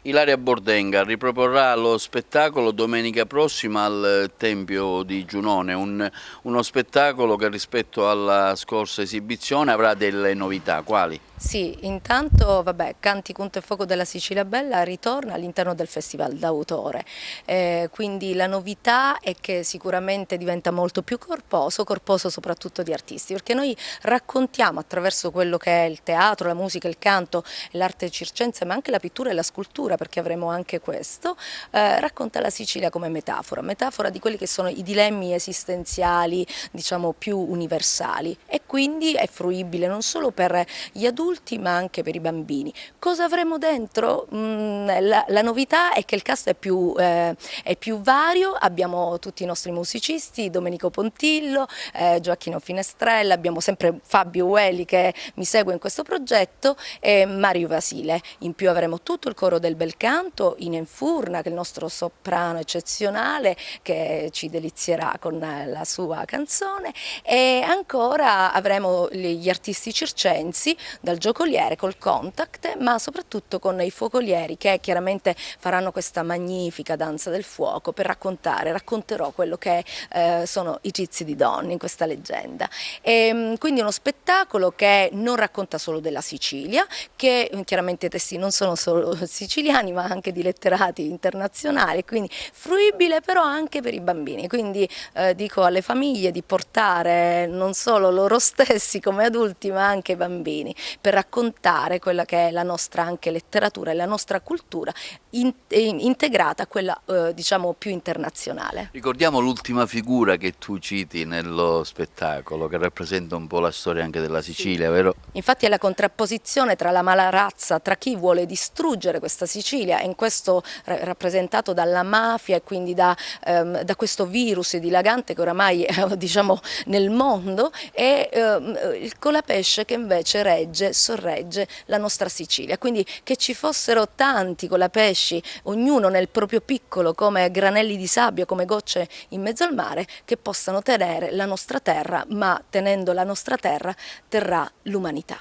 Ilaria Bordenga riproporrà lo spettacolo domenica prossima al Tempio di Giunone, uno spettacolo che rispetto alla scorsa esibizione avrà delle novità. Quali? Sì, intanto Canti Punto e Fuoco della Sicilia Bella ritorna all'interno del Festival d'autore, quindi la novità è che sicuramente diventa molto più corposo soprattutto di artisti, perché noi raccontiamo attraverso quello che è il teatro, la musica, il canto, l'arte circense, ma anche la pittura e la scultura, perché avremo anche questo, racconta la Sicilia come metafora di quelli che sono i dilemmi esistenziali, diciamo più universali, e quindi è fruibile non solo per gli adulti ma anche per i bambini. Cosa avremo dentro? La novità è che il cast è più vario, abbiamo tutti i nostri musicisti, Domenico Pontillo, Gioacchino Finestrella, abbiamo sempre Fabio Ueli che mi segue in questo progetto e Mario Vasile. In più avremo tutto il coro del bel canto, Inen Furna che è il nostro soprano eccezionale che ci delizierà con la sua canzone, e ancora avremo gli artisti circensi dal giocoliere col contact, ma soprattutto con i fuocolieri che chiaramente faranno questa magnifica danza del fuoco per racconterò quello che sono i Gizi di Donne in questa leggenda. Quindi uno spettacolo che non racconta solo della Sicilia, che chiaramente i testi non sono solo siciliani ma anche di letterati internazionali, quindi fruibile però anche per i bambini, quindi dico alle famiglie di portare non solo loro stessi come adulti ma anche i bambini, per raccontare quella che è la nostra anche letteratura e la nostra cultura integrata a quella diciamo più internazionale. Ricordiamo l'ultima figura che tu citi nello spettacolo, che rappresenta un po' la storia anche della Sicilia, vero? Infatti è la contrapposizione tra la malarazza, tra chi vuole distruggere questa Sicilia, e in questo rappresentato dalla mafia e quindi da questo virus dilagante che oramai è diciamo, nel mondo, e il Colapesce che invece sorregge la nostra Sicilia. Quindi che ci fossero tanti colapesci, ognuno nel proprio piccolo come granelli di sabbia, come gocce in mezzo al mare, che possano tenere la nostra terra, ma tenendo la nostra terra terrà l'umanità.